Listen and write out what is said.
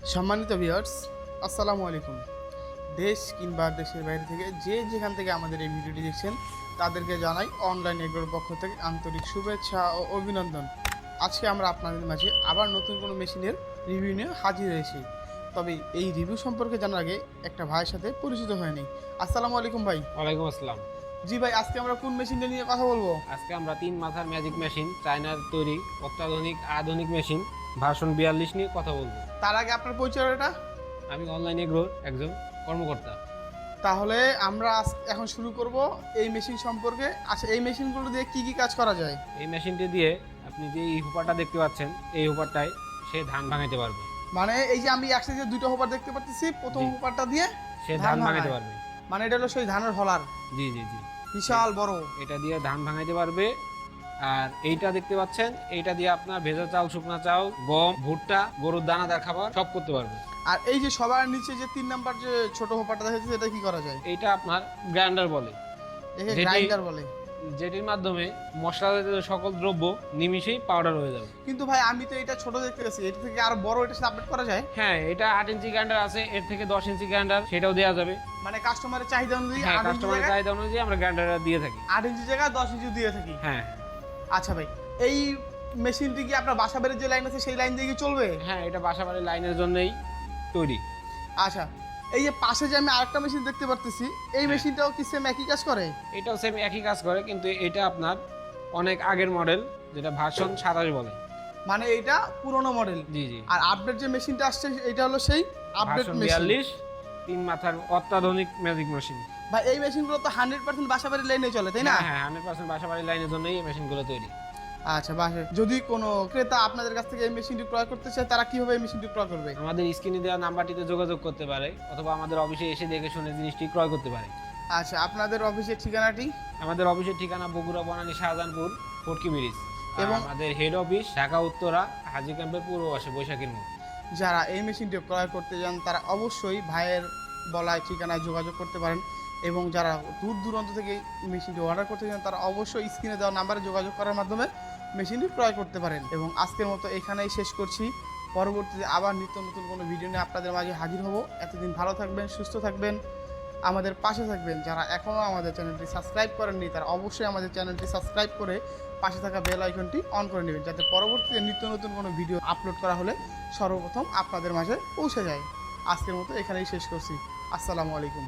সম্মানিত ভিউয়ার্স, আসসালামু আলাইকুম। দেশ কিংবা দেশের বাইরে থেকে যে যেখান থেকে আমাদের এই ভিডিওটি দেখছেন তাদেরকে জানাই অনলাইন এগ্রোর পক্ষ থেকে আন্তরিক শুভেচ্ছা ও অভিনন্দন। আজকে আমরা আপনাদের মাঝে আবার নতুন কোনো মেশিনের রিভিউ নিয়ে হাজির হয়েছি। তবে এই রিভিউ সম্পর্কে জানার আগে একটা ভাইয়ের সাথে পরিচিত হয়ে নিই। আসসালামু আলাইকুম ভাই। ওয়ালাইকুম আসসালাম। জি ভাই, আজকে আমরা কোন মেশিনটা নিয়ে কথা বলবো? আজকে আমরা 3 মাথার ম্যাজিক মেশিন, চায়নার তৈরি অত্যাধুনিক আধুনিক মেশিন ভার্সন 42 নিয়ে কথা বলবো। তার আগে আপনার পরিচয়টা? আমি অনলাইন এগ্রোর একজন কর্মকর্তা। তাহলে আমরা এখন শুরু করব এই মেশিন সম্পর্কে। আচ্ছা, এই মেশিনগুলো দিয়ে কি কি কাজ করা যায়? এই মেশিনটি দিয়ে আপনি যে এই হুপারটা দেখতে পাচ্ছেন, এই হুপারটায় সে ধান ভাঙাইতে পারবে। মানে এই যে আমি একসাথে দুটো হোপার দেখতে পাচ্ছি, প্রথম হোপারটা দিয়ে সে ধান ভাঙাইতে পারবে। মানে এটা হলো সেই ধানের হলার। জি জি জি, বিশাল বড়। এটা দিয়ে ধান ভাঙাইতে পারবে। আর এইটা দেখতে পাচ্ছেন, এইটা দিয়ে আপনার ভেজা চাল, শুকনা চাল, গম, ভুট্টা, গরুর দানাদার খাবার সব করতে পারবে। আর এই যে সবার নিচে যে 3 নাম্বার যে ছোট হোপারটা দেখা যাচ্ছে, এটা কি করা যায়? এইটা আপনার গ্রাইন্ডার বলে, একে গ্রাইন্ডার বলে, যেটির মাধ্যমে মশলা জাতীয় সকল দ্রব্য নিমিশেই পাউডার হয়ে যাবে। কিন্তু ভাই আমি তো এটা ছোট দেখতে গেছি, এটা থেকে আর বড় এটা আপডেট করা যায়? হ্যাঁ, এটা 8 ইঞ্চি গ্রাইন্ডার আছে, এর থেকে 10 ইঞ্চি গ্রাইন্ডার সেটাও দেওয়া যাবে। মানে কাস্টমারের চাহিদা অনুযায়ী হ্যাঁ, কাস্টমারের চাহিদা অনুযায়ী আমরা গ্রাইন্ডারটা দিয়ে থাকি। 8 ইঞ্চি জায়গায় 10 ইঞ্চি দিয়ে থাকি। হ্যাঁ। আচ্ছা ভাই, এই মেশিনটি কি আপনার বাসা বাড়ির যে লাইন আছে সেই লাইন দিয়ে কি চলবে? হ্যাঁ, এটা বাসাবাড়ির লাইনের জন্যই তৈরি। আচ্ছা, এই যে পাশে যে আমি আরেকটা মেশিন দেখতে পারতেছি, এই মেশিনটাও কি সেম একই কাজ করে? এটাও সেম একই কাজ করে, কিন্তু এটা আপনার অনেক আগের মডেল, যেটা ভার্সন 27 বলে। মানে এটা পুরনো মডেল। জি জি। আর আপডেট যে মেশিনটা আসছে এটা হলো সেই আপডেট ভার্সন মেশিন। 42, 3 মাথার অত্যাধুনিক ম্যাজিক মেশিন। ভাই এই মেশিনগুলো তো 100% বাসাবাড়ির লাইনে চলে, তাই না? হ্যাঁ, 100% বাসাবাড়ির লাইনের জন্যই এই মেশিনগুলো তৈরি। আচ্ছা, বাসে যদি কোনো ক্রেতা আপনাদের কাছ থেকে এই মেশিনটি ক্রয় করতে চায়, তারা কিভাবে এই মেশিনটি ক্রয় করবে? আমাদের স্ক্রিনে দেওয়া নাম্বারটিতে যোগাযোগ করতে পারে, অথবা আমাদের অফিসে এসে দেখে শুনে জিনিসটি ক্রয় করতে পারে। আচ্ছা, আপনাদের অফিসের ঠিকানাটি? আমাদের অফিসের ঠিকানা বগুড়া, বনানী, শাহজাহানপুর, ফটকি ব্রিজ। এবং এবং আমাদের হেড অফিস ঢাকা উত্তরা, হাজী ক্যাম্পের পূর্ব পাশে, বৈশাখীর মোড়। যারা এই মেশিনটি ক্রয় করতে যান তারা অবশ্যই ভাইয়ের বলায় ঠিকানায় যোগাযোগ করতে পারেন। এবং যারা দূর দূরান্ত থেকে মেশিনটি অর্ডার করতে চান তারা অবশ্যই স্ক্রিনে দেওয়া নাম্বারে যোগাযোগ করার মাধ্যমে মেশিনটি ক্রয় করতে পারেন। এবং আজকের মতো এখানেই শেষ করছি। পরবর্তীতে আবার নিত্য নতুন কোনো ভিডিও নিয়ে আপনাদের মাঝে হাজির হব। এতদিন ভালো থাকবেন, সুস্থ থাকবেন, আমাদের পাশে থাকবেন। যারা এখনও আমাদের চ্যানেলটি সাবস্ক্রাইব করেননি তারা অবশ্যই আমাদের চ্যানেলটি সাবস্ক্রাইব করে পাশে থাকা বেল আইকনটি অন করে নেবেন, যাতে পরবর্তীতে নিত্য নতুন কোনো ভিডিও আপলোড করা হলে সর্বপ্রথম আপনাদের মাঝে পৌঁছে যায়। আজকের মতো এখানেই শেষ করছি। আসসালামু আলাইকুম।